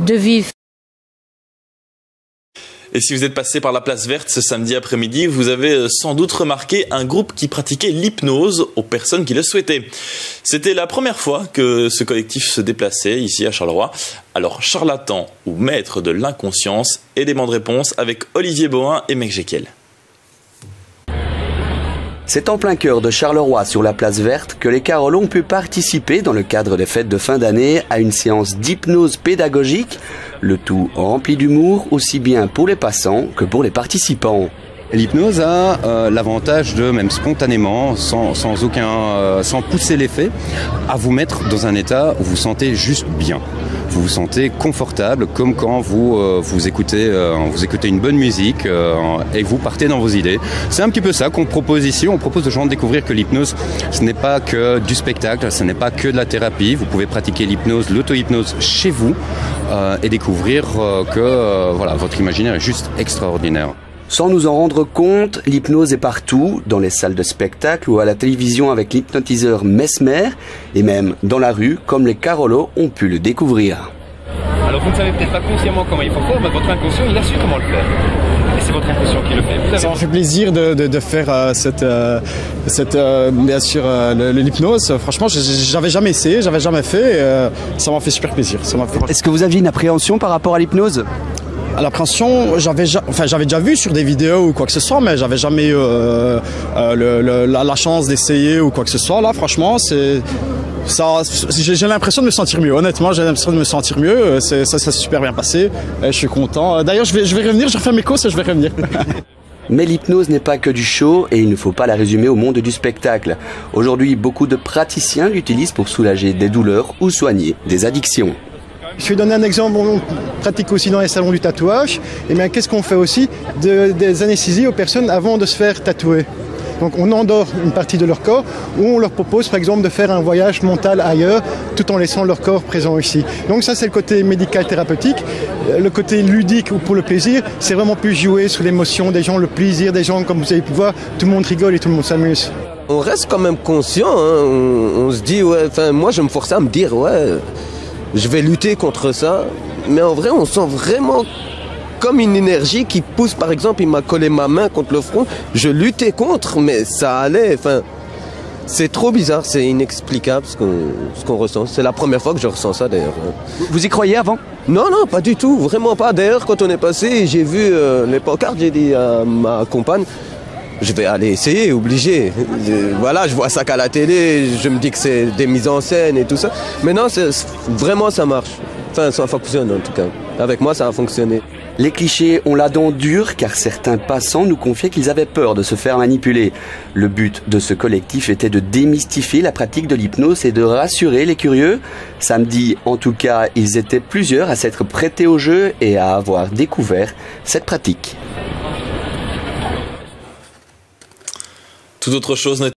de vivre. Et si vous êtes passé par la place verte ce samedi après-midi, vous avez sans doute remarqué un groupe qui pratiquait l'hypnose aux personnes qui le souhaitaient. C'était la première fois que ce collectif se déplaçait ici à Charleroi. Alors charlatan ou maître de l'inconscience, élément de réponse avec Olivier Bohin et Mec Jekyll. C'est en plein cœur de Charleroi, sur la place verte, que les Carolos ont pu participer dans le cadre des fêtes de fin d'année à une séance d'hypnose pédagogique, le tout rempli d'humour aussi bien pour les passants que pour les participants. L'hypnose a l'avantage de, même spontanément, sans pousser l'effet, à vous mettre dans un état où vous vous sentez juste bien. Vous vous sentez confortable, comme quand vous écoutez une bonne musique et vous partez dans vos idées. C'est un petit peu ça qu'on propose ici. On propose aux gens de découvrir que l'hypnose, ce n'est pas que du spectacle, ce n'est pas que de la thérapie. Vous pouvez pratiquer l'hypnose, l'auto-hypnose chez vous et découvrir que votre imaginaire est juste extraordinaire. Sans nous en rendre compte, l'hypnose est partout, dans les salles de spectacle ou à la télévision avec l'hypnotiseur Mesmer, et même dans la rue, comme les Carolos ont pu le découvrir. Alors vous ne savez peut-être pas consciemment comment il faut faire, mais votre inconscient, il a su comment le faire. Et c'est votre inconscient qui le fait. Ça m'a fait plaisir de faire l'hypnose. Franchement, j'avais jamais essayé, j'avais jamais fait. Ça m'a fait super plaisir. Est-ce que vous aviez une appréhension par rapport à l'hypnose ? L'appréhension, j'avais déjà vu sur des vidéos ou quoi que ce soit, mais j'avais jamais eu la chance d'essayer ou quoi que ce soit. Là, franchement, j'ai l'impression de me sentir mieux. Honnêtement, j'ai l'impression de me sentir mieux. Ça s'est super bien passé. Je suis content. D'ailleurs, je vais revenir, je refais mes courses et je vais revenir. Mais l'hypnose n'est pas que du show et il ne faut pas la résumer au monde du spectacle. Aujourd'hui, beaucoup de praticiens l'utilisent pour soulager des douleurs ou soigner des addictions. Je vais donner un exemple, on pratique aussi dans les salons du tatouage. Et bien qu'est-ce qu'on fait aussi? Des anesthésies aux personnes avant de se faire tatouer. Donc on endort une partie de leur corps ou on leur propose par exemple de faire un voyage mental ailleurs tout en laissant leur corps présent ici. Donc ça c'est le côté médical thérapeutique. Le côté ludique ou pour le plaisir, c'est vraiment plus jouer sur l'émotion des gens, le plaisir des gens. Comme vous avez pu voir, tout le monde rigole et tout le monde s'amuse. On reste quand même conscient, hein. On se dit, moi je me forçais à me dire, je vais lutter contre ça, mais en vrai, on sent vraiment comme une énergie qui pousse. Par exemple, il m'a collé ma main contre le front, je luttais contre, mais ça allait. C'est trop bizarre, c'est inexplicable ce qu'on ressent. C'est la première fois que je ressens ça d'ailleurs. Vous y croyez avant? Non, pas du tout, vraiment pas. D'ailleurs, quand on est passé, j'ai vu les pancartes, j'ai dit à ma compagne, je vais aller essayer, obligé. Je vois ça qu'à la télé, je me dis que c'est des mises en scène et tout ça. Mais non, vraiment ça marche. Ça fonctionne en tout cas. Avec moi, ça a fonctionné. Les clichés ont la dent dure car certains passants nous confiaient qu'ils avaient peur de se faire manipuler. Le but de ce collectif était de démystifier la pratique de l'hypnose et de rassurer les curieux. Samedi, en tout cas, ils étaient plusieurs à s'être prêtés au jeu et à avoir découvert cette pratique. Toute autre chose